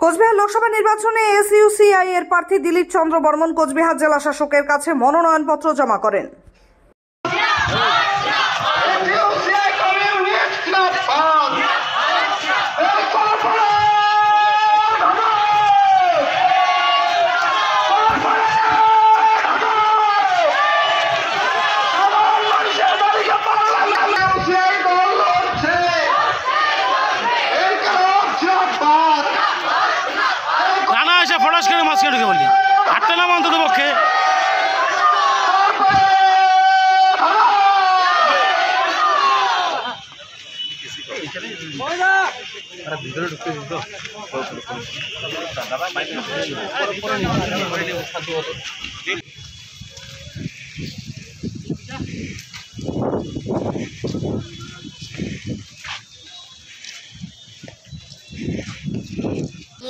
কোচবিহার লোকসভা নির্বাচনে এসইউসিআই এর প্রার্থী দিলীপ চন্দ্র বর্মন কোচবিহার জেলা শাসকের কাছে মনোনয়নপত্র জমা করেন। ফটাস করে মাছ কেটে বলি হাঁটতে নাম অন্তত পক্ষে ভিতরে ঢুকতে দিত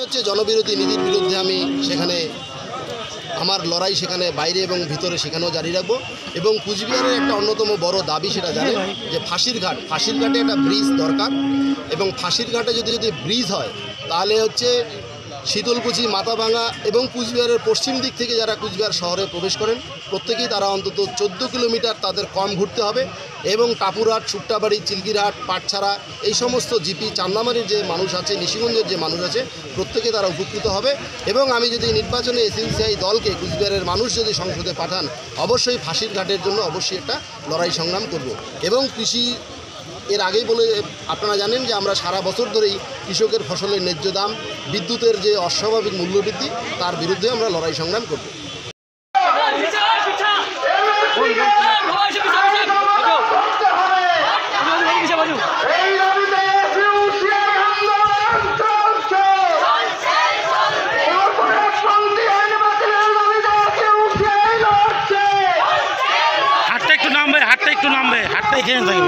হচ্ছে জনবিরোধী নীতির বিরুদ্ধে আমি সেখানে আমার লড়াই সেখানে বাইরে এবং ভিতরে সেখানেও জারি রাখবো। এবং কুচবিহারের একটা অন্যতম বড় দাবি সেটা জানেন যে ফাঁসির ঘাটে একটা ব্রিজ দরকার। এবং ফাঁসির ঘাটে যদি ব্রিজ হয় তাহলে হচ্ছে শীতলকুচি, মাথাভাঙা এবং কুচবিহারের পশ্চিম দিক থেকে যারা কুচবিহার শহরে প্রবেশ করেন প্রত্যেকেই তারা অন্তত 14 কিলোমিটার তাদের কম ঘুরতে হবে। এবং টাপুরহাট, শুক্তাবাড়ি, চিলকিরহাট, পাটছাড়া এই সমস্ত জিপি, চান্দামারির যে মানুষ আছে, নিশিগঞ্জের যে মানুষ আছে প্রত্যেকে তারা উপকৃত হবে। এবং আমি যদি নির্বাচনে এসইউসিআই দলকে কুচবিহারের মানুষ যদি সংসদে পাঠান অবশ্যই ফাঁসির ঘাটের জন্য অবশ্যই একটা লড়াই সংগ্রাম করব। এবং কৃষি এর আগেই বলে আপনারা জানেন যে আমরা সারা বছর ধরেই কৃষকের ফসলের ন্যায্য দাম, বিদ্যুতের যে অস্বাভাবিক মূল্যবৃদ্ধি তার বিরুদ্ধে আমরা লড়াই সংগ্রাম করব। হাটটা একটু নামবে হাটটা এখানে থাকবে।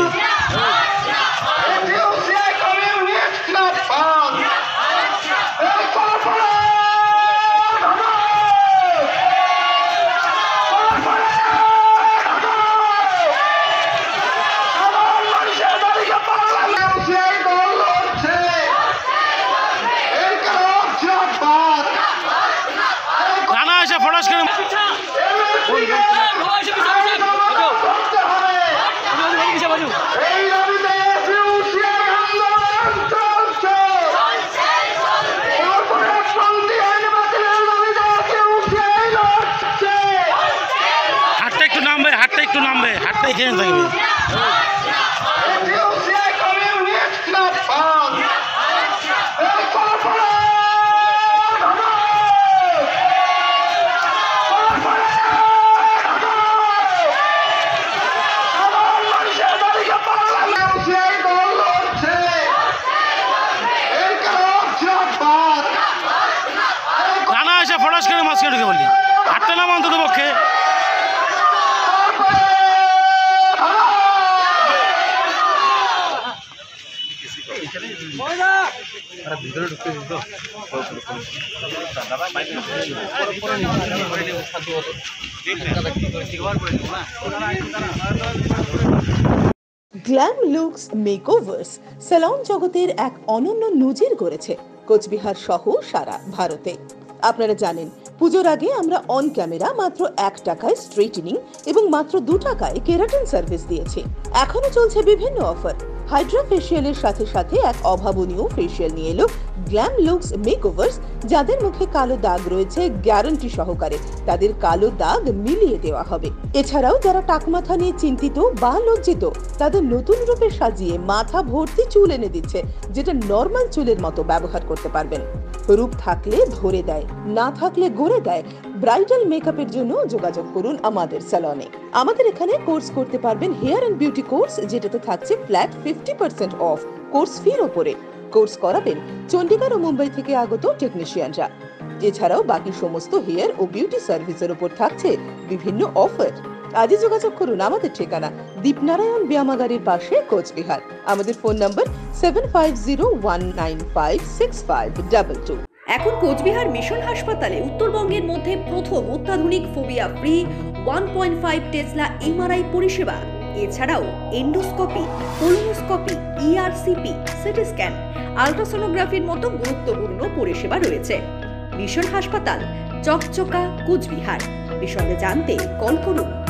ফটাস করে হাটটা একটু নামবে হাটটা এখানে থাকবে। ফটাস করে মাছ কেটে বলি হাটটা নাম অন্তত পক্ষে ভিতরে ঢুকতে দিত গ্ল্যাম লুকস মেকওভার্স সেলন জগতের এক অনন্য নজির গড়েছে কোচবিহার সহ সারা ভারতে। আপনারা জানেন পুজোর আগে আমরা অন ক্যামেরা মাত্র 1 টাকায় স্ট্রেটনিং এবং মাত্র 2 টাকায় কেরাটিন সার্ভিস দিয়েছি। এখনো চলছে বিভিন্ন অফার। হাইড্রা ফেসিয়ালের সাথে সাথে এক অভাবনীয় ফেসিয়াল নিয়ে এলো গ্ল্যাম লুকস মেকওভার্স। যাদের মুখে কালো দাগ রয়েছে গ্যারান্টি সহকারে তাদের কালো দাগ মিলিয়ে দেওয়া হবে। এছাড়াও যারা টাকমাথা নিয়ে চিন্তিত বা লজ্জিত তাদের নতুন রূপে সাজিয়ে মাথা ভর্তি চুল এনে দিচ্ছে, যেটা নর্মাল চুলের মতো ব্যবহার করতে পারবেন। রূপ থাকলে ধরে দেয়, না থাকলে গড়ে দেয়। ব্রাইডাল মেকআপের জন্য যোগাযোগ করুন আমাদের স্যালনে। আমাদের এখানে কোর্স করতে পারবেন হেয়ার এন্ড বিউটি কোর্স, যেটাতে থাকছে ফ্ল্যাট 50% অফ কোর্স ফির ওপরে। কোর্স করাবেন চণ্ডীগড় ও মুম্বাই থেকে আগত টেকনিশিয়ানরা। এছাড়াও বাকি সমস্ত হেয়ার ও বিউটি সার্ভিসের উপর থাকছে বিভিন্ন অফার। আজই যোগাযোগ করুন আমাদের ঠিকানা দীপনারায়ণ ব্যায়ামাগারের পাশে কোচবিহার। আমাদের ফোন নম্বর 7501956522। এখন কোচবিহার মিশন হাসপাতালে উত্তরবঙ্গের মধ্যে প্রথম অত্যাধুনিক ফোবিয়া ফ্রি 1.5 টেসলা এমআরআই পরিষেবা। এছাড়াও endoscopy, colonoscopy, ERCP, CT scan, আল্ট্রাসোনোগ্রাফির মতো গুরুত্বপূর্ণ পরিষেবা রয়েছে। মিশন হাসপাতাল, চকচকা, কোচবিহার। বিশদে জানতে কল করুন